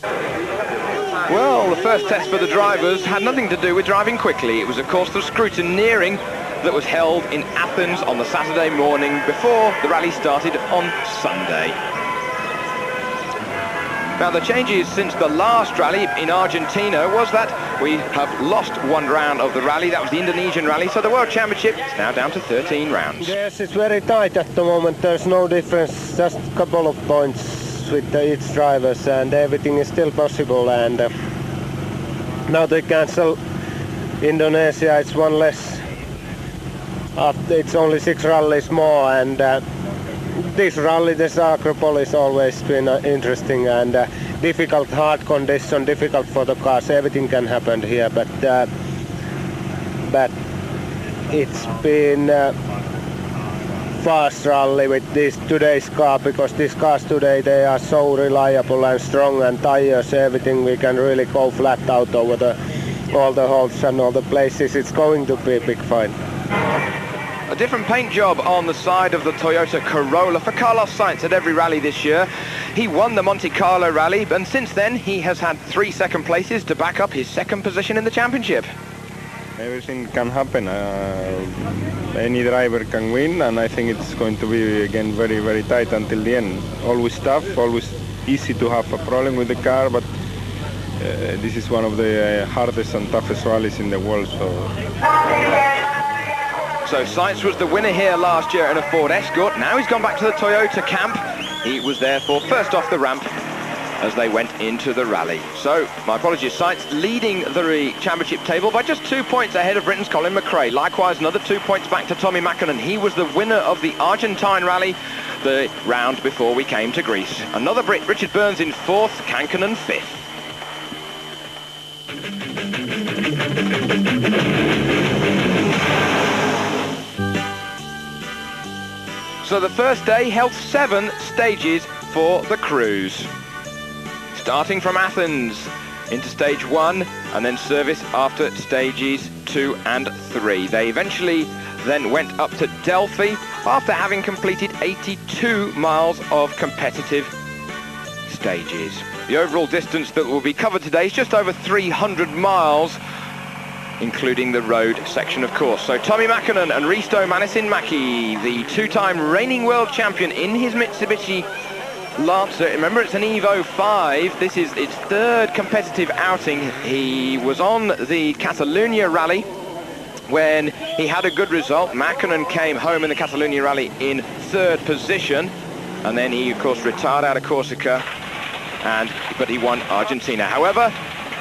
Well, the first test for the drivers had nothing to do with driving quickly. It was, of course, the scrutineering that was held in Athens on the Saturday morning before the rally started on Sunday. Now, the changes since the last rally in Argentina was that we have lost one round of the rally. That was the Indonesian rally, so the World Championship is now down to 13 rounds. Yes, it's very tight at the moment. There's no difference, just a couple of points with each drivers, and everything is still possible. And now they cancel Indonesia. It's one less. It's only 6 rallies more, and this rally, this Acropolis, always been interesting and difficult, hard condition, difficult for the cars. Everything can happen here, but it's been fast rally with today's car, because these cars today, they are so reliable and strong, and tires, everything, we can really go flat out over all the holes and all the places. It's going to be a big fight. A different paint job on the side of the Toyota Corolla for Carlos Sainz at every rally this year. He won the Monte Carlo rally, and since then he has had 3 second places to back up his second position in the championship. Everything can happen. Any driver can win, and I think it's going to be again very, very tight until the end. Always tough, always easy to have a problem with the car, but this is one of the hardest and toughest rallies in the world. So Sainz was the winner here last year in a Ford Escort. Now he's gone back to the Toyota camp. He was therefore first off the ramp as they went into the rally. So, my apologies, Sainz leading the championship table by just 2 points ahead of Britain's Colin McRae. Likewise, another 2 points back to Tommi Mäkinen. He was the winner of the Argentine rally the round before we came to Greece. Another Brit, Richard Burns in 4th, Kankkunen 5th. So the first day held 7 stages for the crews. Starting from Athens into stage 1 and then service after stages 2 and 3. They eventually then went up to Delphi after having completed 82 miles of competitive stages. The overall distance that will be covered today is just over 300 miles, including the road section, of course. So Tommi Mäkinen and Risto Mäki, the 2-time reigning world champion in his Mitsubishi Lancer. Remember, it's an Evo 5. This is its 3rd competitive outing. He was on the Catalonia rally when he had a good result. Mäkinen came home in the Catalonia rally in 3rd position, and then he, of course, retired out of Corsica, but he won Argentina. However,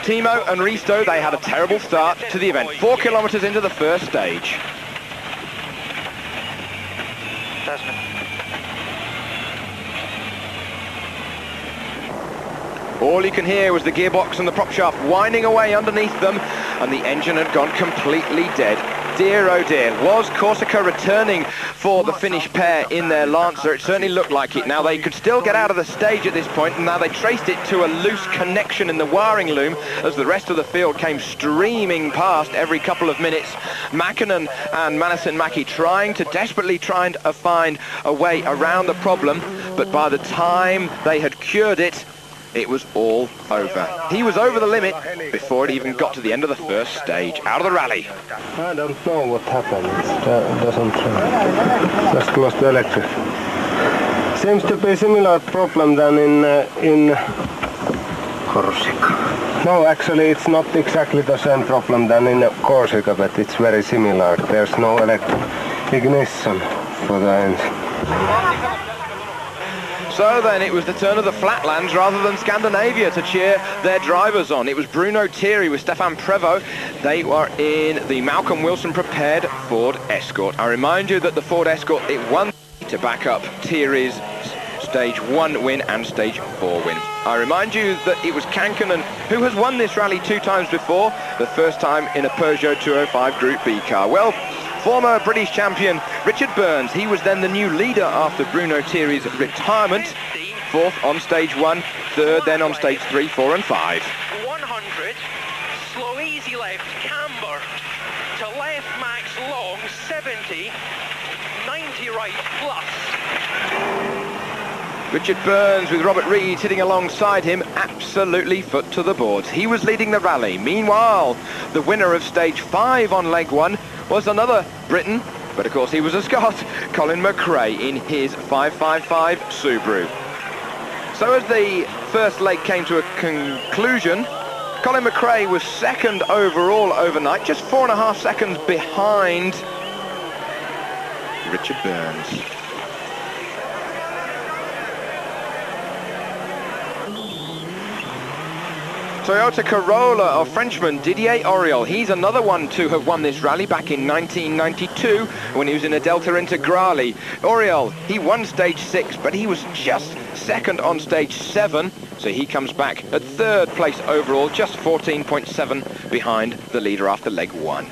Timo and Risto, they had a terrible start to the event. 4 kilometers into the first stage. All you can hear was the gearbox and the prop shaft whining away underneath them, and the engine had gone completely dead. Dear, oh dear. Was Corsica returning for the Finnish pair in their Lancer? It certainly looked like it. Now, they could still get out of the stage at this point, and now they traced it to a loose connection in the wiring loom as the rest of the field came streaming past every couple of minutes. Mäkinen and Mäki desperately trying to find a way around the problem, but by the time they had cured it, it was all over. He was over the limit before it even got to the end of the first stage. Out of the rally. I don't know what happened. It doesn't just lost the electric. Seems to be similar problem than in Corsica. No, actually it's not exactly the same problem than in Corsica, but it's very similar. There's no ignition for the engine. So then it was the turn of the flatlands rather than Scandinavia to cheer their drivers on. It was Bruno Thierry with Stefan Prévost. They were in the Malcolm Wilson prepared Ford Escort. I remind you that the Ford Escort, it won to back up Thierry's stage 1 win and stage 4 win. I remind you that it was Kankkunen who has won this rally 2 times before, the first time in a Peugeot 205 Group B car. Well, former British champion Richard Burns, he was then the new leader after Bruno Thierry's retirement. 4th on stage 1, 3rd then on stage 3, 4 and 5. 100, slow easy left, camber, to left max long, 70, 90 right plus. Richard Burns with Robert Reed sitting alongside him, absolutely foot to the boards. He was leading the rally. Meanwhile, the winner of stage 5 on leg 1 was another Briton, but of course he was a Scot, Colin McRae in his 555 Subaru. So as the first leg came to a conclusion, Colin McRae was second overall overnight, just 4.5 seconds behind Richard Burns. Toyota Corolla of Frenchman Didier Auriol. He's another one to have won this rally back in 1992 when he was in a Delta Integrale. Auriol, he won stage 6, but he was just second on stage 7, so he comes back at 3rd place overall, just 14.7 behind the leader after leg 1.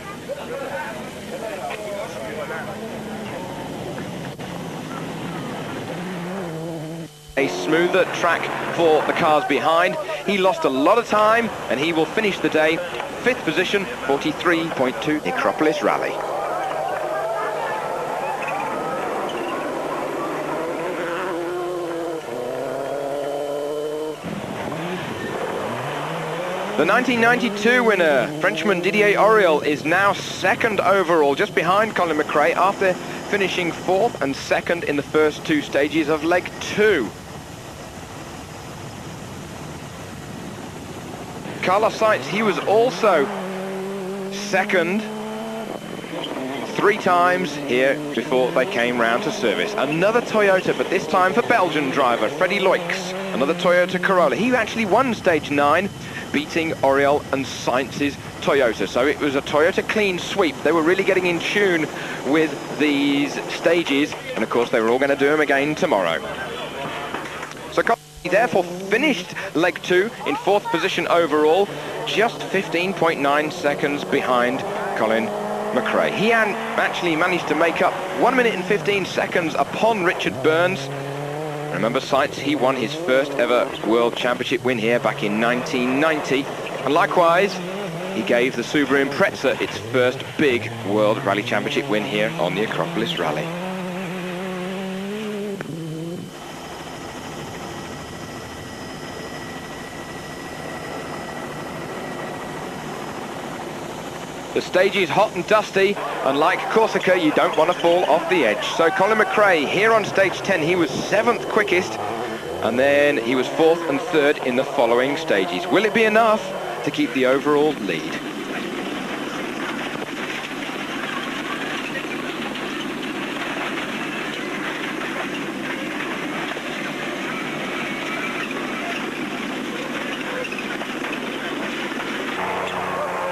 A smoother track for the cars behind. He lost a lot of time and he will finish the day 5th position, 43.2 Acropolis Rally. The 1992 winner, Frenchman Didier Auriol, is now second overall, just behind Colin McRae after finishing 4th and 2nd in the first 2 stages of leg 2. Carlos Sainz, he was also second 3 times here before they came round to service. Another Toyota, but this time for Belgian driver Freddie Loix, another Toyota Corolla. He actually won stage 9, beating Auriol and Sainz's Toyota. So it was a Toyota clean sweep. They were really getting in tune with these stages, and of course they were all going to do them again tomorrow. So he therefore finished leg 2 in 4th position overall, just 15.9 seconds behind Colin McRae. He actually managed to make up 1 minute and 15 seconds upon Richard Burns. Remember, Sainz, he won his first ever World Championship win here back in 1990. And likewise, he gave the Subaru Impreza its first big World Rally Championship win here on the Acropolis Rally. The stage is hot and dusty, and like Corsica, you don't want to fall off the edge. So Colin McRae, here on stage 10, he was 7th quickest, and then he was 4th and 3rd in the following stages. Will it be enough to keep the overall lead?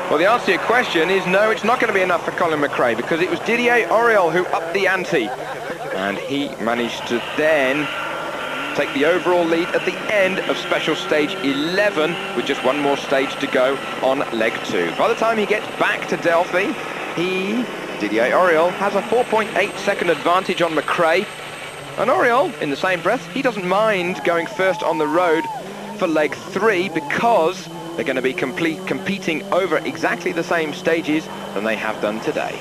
Well, the answer to your question is no, it's not going to be enough for Colin McRae, because it was Didier Auriol who upped the ante, and he managed to then take the overall lead at the end of special stage 11 with just 1 more stage to go on leg 2. By the time he gets back to Delphi, Didier Auriol, has a 4.8 second advantage on McRae, and Auriol, in the same breath, he doesn't mind going first on the road for leg 3 because they're going to be competing over exactly the same stages than they have done today.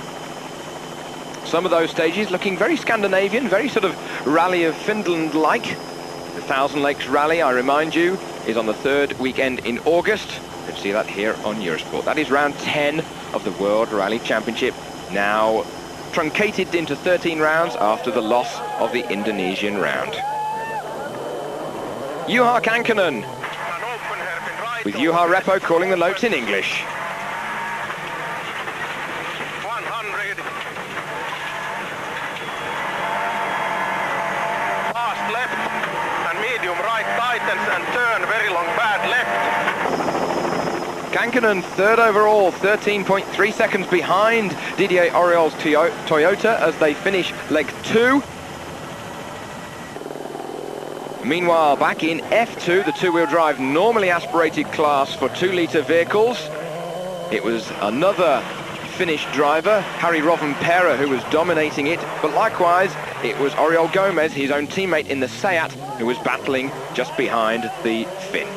Some of those stages looking very Scandinavian, very sort of Rally of Finland-like. The Thousand Lakes Rally, I remind you, is on the 3rd weekend in August. You can see that here on Eurosport. That is round 10 of the World Rally Championship, now truncated into 13 rounds after the loss of the Indonesian round. Juha Kankkunen, with Juha Repo calling the notes in English. 100. Fast left and medium right tightens and turn very long bad left. Kankkunen 3rd overall, 13.3 seconds behind Didier Auriol's Toyota as they finish leg 2. Meanwhile, back in F2, the 2-wheel drive normally aspirated class for 2-litre vehicles, it was another Finnish driver, Harry Rovanperä, who was dominating it, but likewise, it was Oriol Gomez, his own teammate in the Seat, who was battling just behind the Finn.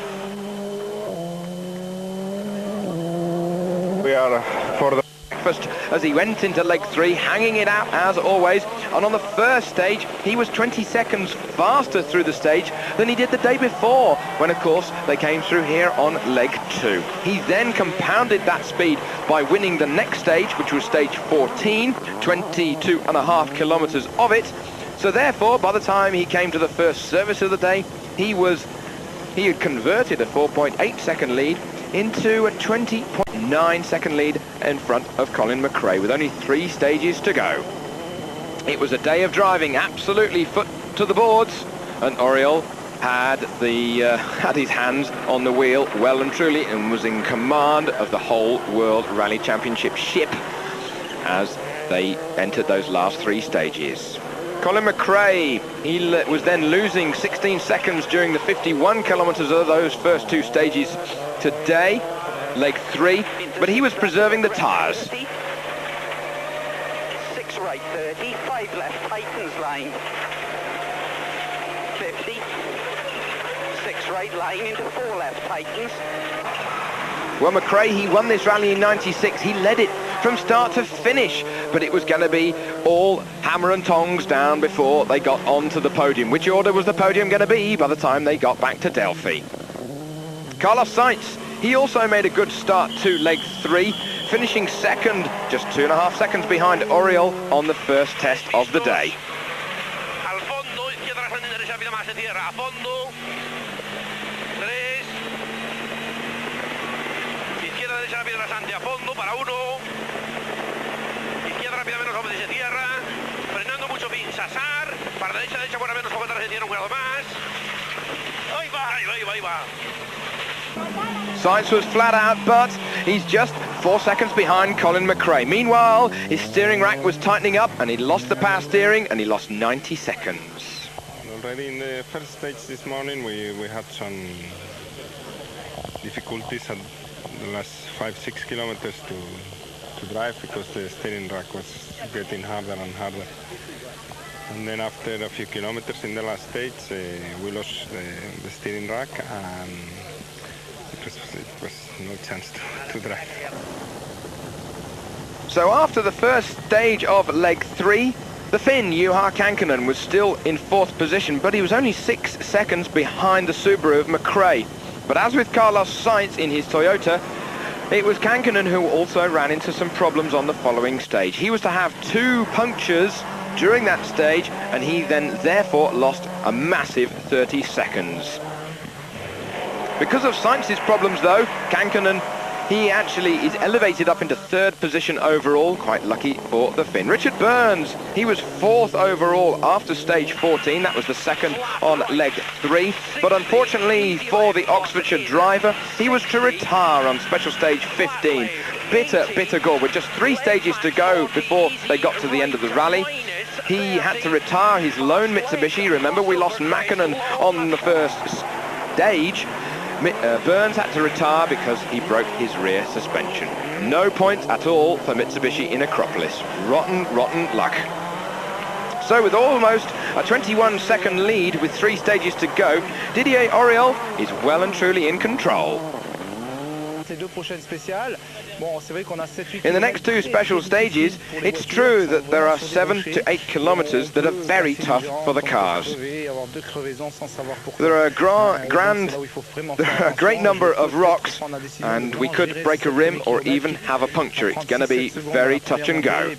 We are for the breakfast as he went into leg 3, hanging it out as always. And on the first stage, he was 20 seconds faster through the stage than he did the day before, when of course they came through here on leg 2. He then compounded that speed by winning the next stage, which was stage 14, 22.5 kilometers of it. So therefore, by the time he came to the first service of the day, he had converted a 4.8 second lead into a 20.9 second lead in front of Colin McRae with only 3 stages to go. It was a day of driving, absolutely foot to the boards, and Oriol had his hands on the wheel well and truly and was in command of the whole World Rally Championship ship as they entered those last 3 stages. Colin McRae, he was then losing 16 seconds during the 51 kilometers of those first 2 stages today, leg 3, but he was preserving the tyres. 6 right 30, 5 left tightens line. 50, 6 right line into 4 left tightens. Well, McRae, he won this rally in 96. He led it from start to finish, but it was going to be all hammer and tongs down before they got onto the podium. Which order was the podium going to be by the time they got back to Delphi? Carlos Sainz, he also made a good start to leg 3, finishing second, just 2.5 seconds behind Oriol on the first test of the day. Al fondo, izquierda, derecha, rápida, más se cierra. A fondo. 3. Izquierda, derecha, rápida, rasante. A fondo, para 1. Izquierda, rápida, menos, hombre, se cierra. Frenando mucho, fin, Sasar. Para derecha, buena, menos, poco atrás, se cierra, un grado más. Ahí va, ahí va, ahí va, ahí va. Sainz was flat out, but he's just 4 seconds behind Colin McRae. Meanwhile, his steering rack was tightening up and he lost the power steering and he lost 90 seconds. Already in the first stage this morning we had some difficulties at the last 5-6 kilometers to drive because the steering rack was getting harder and harder. And then after a few kilometers in the last stage we lost the steering rack and it was no chance to drive. So after the first stage of leg 3, the Finn, Juha Kankkunen, was still in 4th position, but he was only 6 seconds behind the Subaru of McRae. But as with Carlos Sainz in his Toyota, it was Kankkunen who also ran into some problems on the following stage. He was to have 2 punctures during that stage, and he then therefore lost a massive 30 seconds. Because of Sainz's problems though, Kankkunen, he actually is elevated up into 3rd position overall, quite lucky for the Finn. Richard Burns, he was 4th overall after stage 14, that was the 2nd on leg 3, but unfortunately for the Oxfordshire driver, he was to retire on special stage 15. Bitter goal, with just 3 stages to go before they got to the end of the rally. He had to retire his lone Mitsubishi. Remember, we lost Mäkinen on the first stage. Burns had to retire because he broke his rear suspension. No points at all for Mitsubishi in Acropolis. Rotten luck. So with almost a 21-second lead with 3 stages to go, Didier Oriol is well and truly in control. In the next 2 special stages, it's true that there are 7 to 8 kilometers that are very tough for the cars. There are a great number of rocks, and we could break a rim or even have a puncture. It's going to be very touch and go.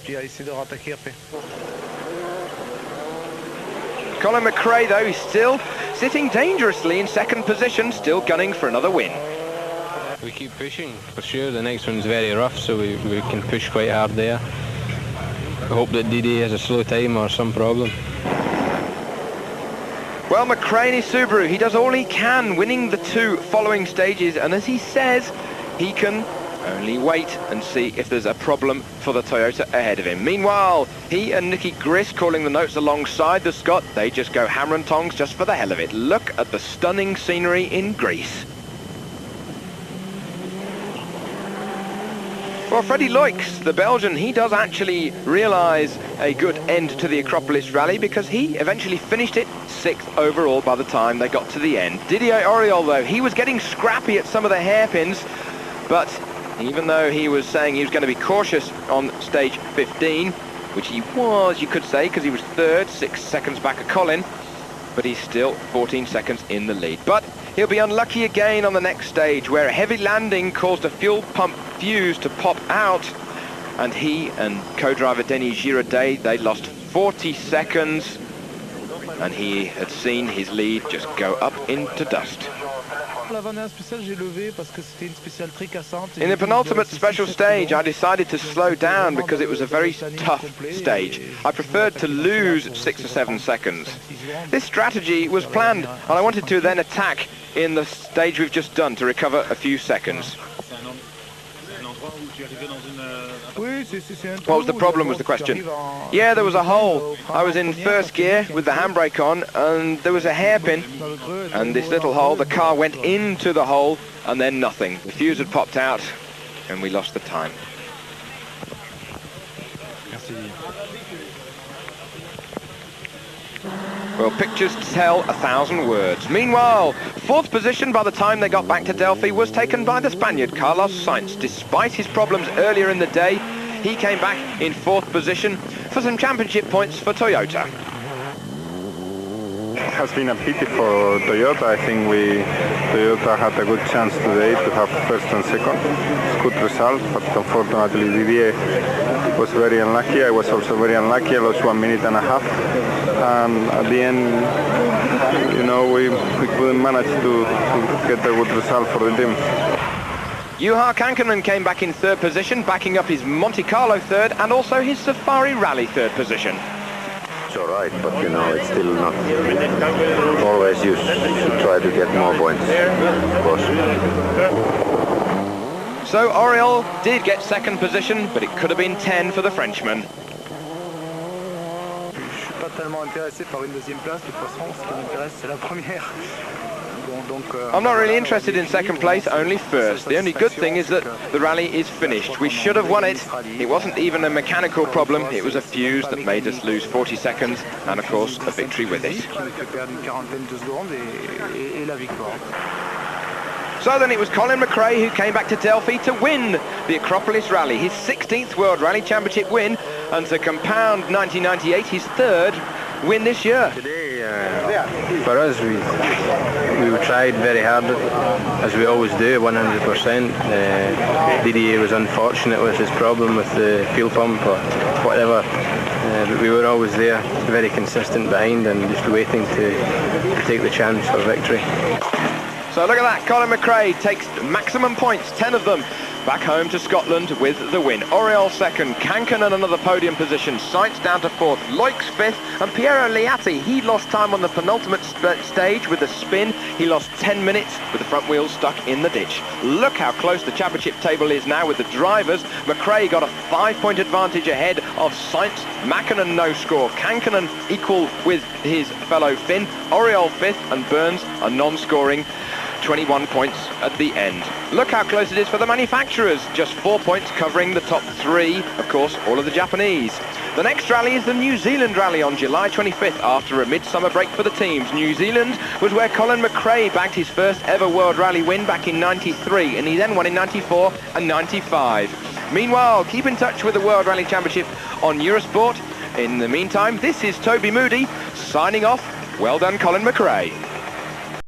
Colin McRae, though, is still sitting dangerously in 2nd position, still gunning for another win. We keep pushing, for sure. The next one's very rough, so we can push quite hard there. I hope that Didier has a slow time or some problem. Well, McRae in his Subaru, he does all he can, winning the 2 following stages, and as he says, he can only wait and see if there's a problem for the Toyota ahead of him. Meanwhile, he and Nicky Grist calling the notes alongside the Scot, they just go hammer and tongs just for the hell of it. Look at the stunning scenery in Greece. Well, Freddie Loix, the Belgian, he does actually realise a good end to the Acropolis Rally because he eventually finished it 6th overall by the time they got to the end. Didier Oriol, though, he was getting scrappy at some of the hairpins, but even though he was saying he was going to be cautious on stage 15, which he was, you could say, because he was third, 6 seconds back of Colin, but he's still 14 seconds in the lead. But he'll be unlucky again on the next stage, where a heavy landing caused a fuel pump fuse to pop out, and he and co-driver Denis Giraudet, they lost 40 seconds, and he had seen his lead just go up into dust. In the penultimate special stage, I decided to slow down because it was a very tough stage. I preferred to lose 6 or 7 seconds. This strategy was planned, and I wanted to then attack in the stage we've just done to recover a few seconds. What was the problem, was the question. Yeah, there was a hole. I was in first gear with the handbrake on, and there was a hairpin, and this little hole, the car went into the hole, and then nothing. The fuse had popped out, and we lost the time. Well, pictures tell 1,000 words. Meanwhile, fourth position by the time they got back to Delphi was taken by the Spaniard Carlos Sainz. Despite his problems earlier in the day, he came back in fourth position for some championship points for Toyota. It has been a pity for Toyota. I think Toyota had a good chance today to have first and second. Good result, but unfortunately Didier was very unlucky. I was also very unlucky. I lost 1.5 minutes. And at the end, you know, we couldn't manage to get a good result for the team. Juha Kankkunen came back in third position, backing up his Monte Carlo third and also his Safari Rally third position. It's all right, but you know, it's still not always you should try to get more points, of course. So Oriol did get second position, but it could have been 10 for the Frenchman. I'm not really interested in second place, only first. The only good thing is that the rally is finished. We should have won it. It wasn't even a mechanical problem, it was a fuse that made us lose 40 seconds, and of course a victory with it. So then it was Colin McRae who came back to Delphi to win the Acropolis Rally, his 16th World Rally Championship win, and to compound 1998, his third win this year. Today, for us, we tried very hard, as we always do, 100%. Didier was unfortunate with his problem with the fuel pump or whatever, but we were always there, very consistent behind and just waiting to take the chance for victory. So look at that, Colin McRae takes maximum points, 10 of them, back home to Scotland with the win. Oriol second, Kankkunen another podium position, Sainz down to fourth, Loix fifth, and Piero Liatti, he lost time on the penultimate stage with a spin. He lost 10 minutes with the front wheels stuck in the ditch. Look how close the championship table is now with the drivers. McRae got a 5-point advantage ahead of Sainz, Mäkinen no score, Kankkunen equal with his fellow Finn, Oriol fifth, and Burns a non-scoring 21 points at the end. Look how close it is for the manufacturers, just 4 points covering the top 3, of course all of the Japanese. The next rally is the New Zealand Rally on July 25th after a midsummer break for the teams. New Zealand was where Colin McRae bagged his first ever World Rally win back in '93, and he then won in '94 and '95. Meanwhile, keep in touch with the World Rally Championship on Eurosport. In the meantime, this is Toby Moody signing off. Well done, Colin McRae.